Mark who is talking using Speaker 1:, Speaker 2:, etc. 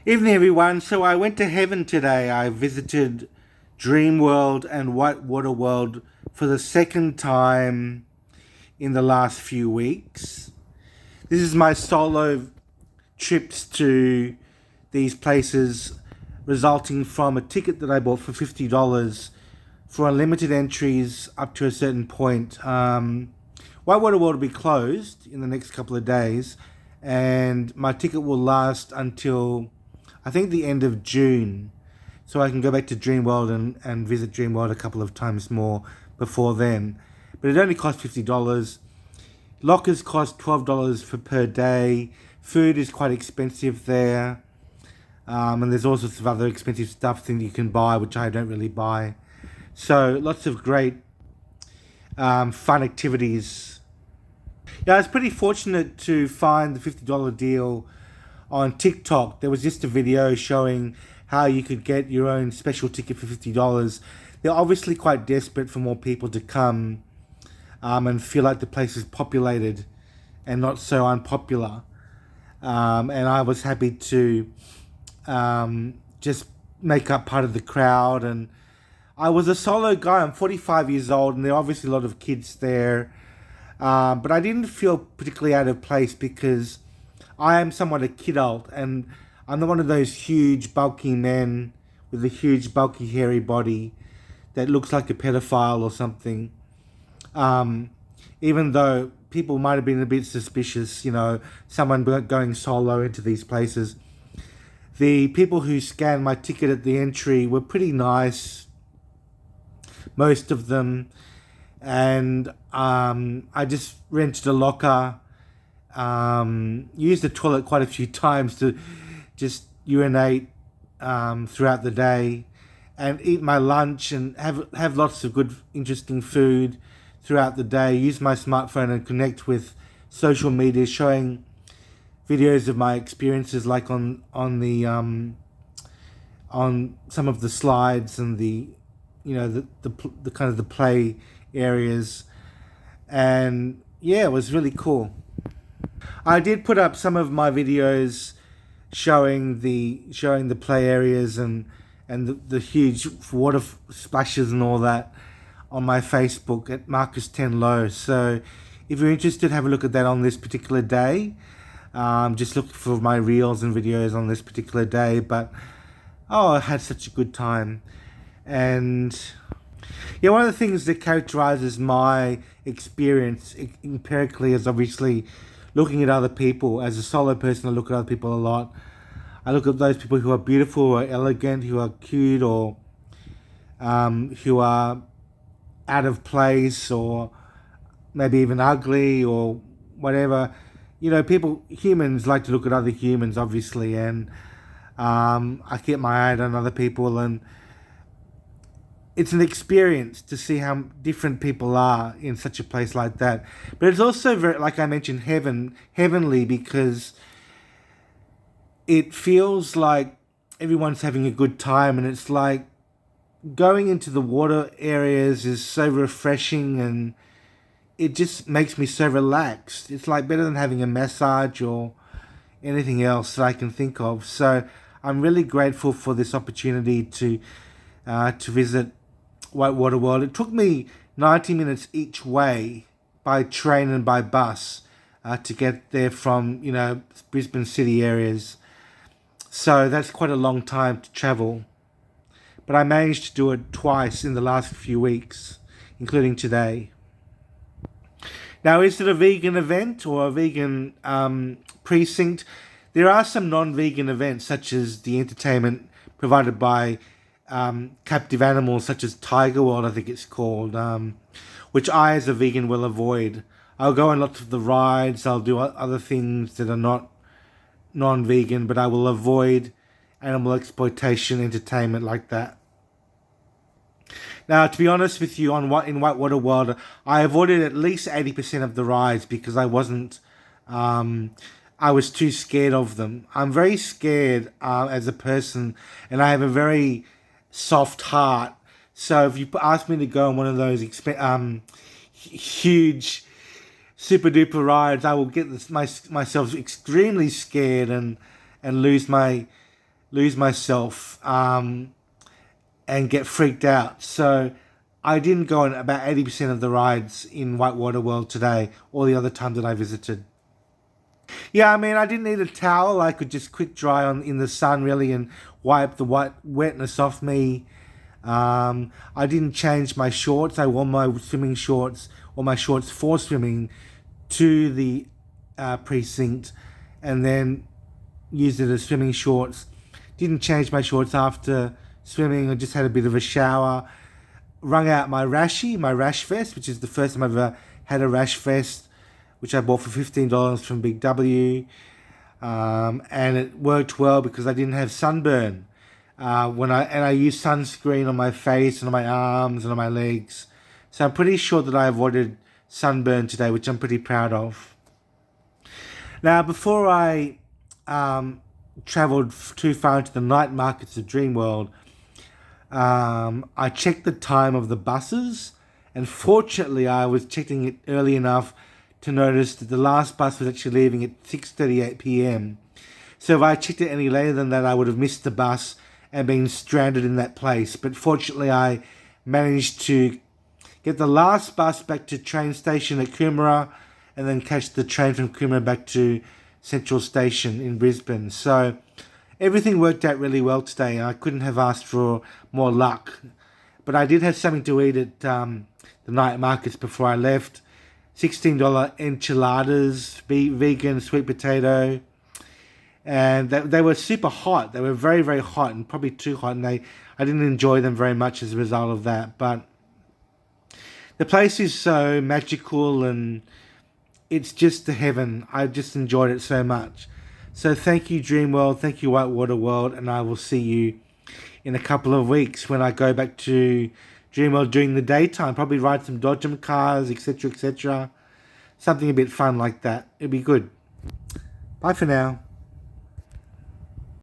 Speaker 1: Evening, everyone. So I went to heaven today. I visited Dreamworld and WhiteWater World for the second time in the last few weeks. This is my solo trips to these places, resulting from a ticket that I bought for $50 for unlimited entries up to a certain point. WhiteWater World will be closed in the next couple of days, and my ticket will last until I think the end of June, so I can go back to Dreamworld and visit Dreamworld a couple of times more before then. But it only costs $50. Lockers cost $12 per day. Food is quite expensive there. And there's all sorts of other expensive stuff that you can buy, which I don't really buy. So lots of great fun activities. Yeah, I was pretty fortunate to find the $50 deal on TikTok. There was just a video showing how you could get your own special ticket for $50. They're obviously quite desperate for more people to come and feel like the place is populated and not so unpopular. And I was happy to just make up part of the crowd. And I was a solo guy. I'm 45 years old, and there are obviously a lot of kids there. But I didn't feel particularly out of place because I am somewhat a kidult, and I'm not one of those huge, bulky men with a huge, bulky, hairy body that looks like a pedophile or something. Even though people might have been a bit suspicious, someone going solo into these places. The people who scanned my ticket at the entry were pretty nice, most of them, and I just rented a locker. Used the toilet quite a few times to just urinate throughout the day, and eat my lunch and have lots of good, interesting food throughout the day. Use my smartphone and connect with social media, showing videos of my experiences, like on some of the slides and the kind of the play areas, and yeah, it was really cool. I did put up some of my videos showing the play areas and the huge water splashes and all that on my Facebook at Marcus 10 Low. So if you're interested, have a look at that on this particular day. Just look for my reels and videos on this particular day. But I had such a good time. And yeah, one of the things that characterizes my experience empirically is obviously looking at other people. As a solo person, I look at other people a lot. I look at those people who are beautiful or elegant, who are cute, or who are out of place, or maybe even ugly, or whatever. Humans like to look at other humans, obviously, and I keep my eye on other people, and it's an experience to see how different people are in such a place like that. But it's also very, like I mentioned, heavenly, because it feels like everyone's having a good time, and it's like going into the water areas is so refreshing, and it just makes me so relaxed. It's like better than having a massage or anything else that I can think of. So I'm really grateful for this opportunity to visit WhiteWater World. It took me 90 minutes each way by train and by bus to get there from, Brisbane city areas. So that's quite a long time to travel. But I managed to do it twice in the last few weeks, including today. Now, is it a vegan event or a vegan precinct? There are some non-vegan events, such as the entertainment provided by captive animals, such as Tiger World, I think it's called, which I, as a vegan, will avoid. I'll go on lots of the rides. I'll do other things that are not non-vegan, but I will avoid animal exploitation entertainment like that. Now, to be honest with you, in WhiteWater World, I avoided at least 80% of the rides because I was too scared of them. I'm very scared as a person, and I have a very soft heart. So if you ask me to go on one of those huge, super duper rides, I will get myself extremely scared and lose my lose myself and get freaked out. So I didn't go on about 80% of the rides in WhiteWater World today, or the other time that I visited. Yeah, I mean, I didn't need a towel. I could just quick dry on in the sun, really, and wipe the wetness off me. I didn't change my shorts. I wore my swimming shorts or my shorts for swimming to the precinct, and then used it as swimming shorts. Didn't change my shorts after swimming. I just had a bit of a shower. Wrung out my rash vest, which is the first time I've ever had a rash vest, which I bought for $15 from Big W. And it worked well because I didn't have sunburn. I used sunscreen on my face and on my arms and on my legs. So I'm pretty sure that I avoided sunburn today, which I'm pretty proud of. Now, before I travelled too far into the night markets of Dreamworld, I checked the time of the buses, and fortunately I was checking it early enough to notice that the last bus was actually leaving at 6:38 p.m. So if I checked it any later than that, I would have missed the bus and been stranded in that place. But fortunately I managed to get the last bus back to train station at Coomera, and then catch the train from Coomera back to Central Station in Brisbane. So everything worked out really well today. I couldn't have asked for more luck. But I did have something to eat at the night markets before I left. $16 enchiladas, vegan sweet potato. And they were super hot. They were very, very hot, and probably too hot. And I didn't enjoy them very much as a result of that. But the place is so magical, and it's just the heaven. I just enjoyed it so much. So thank you, Dreamworld. Thank you, WhiteWater World. And I will see you in a couple of weeks when I go back to Dreamworld during the daytime. Probably ride some Dodgem cars, etc., etc. Something a bit fun like that. It'll be good. Bye for now.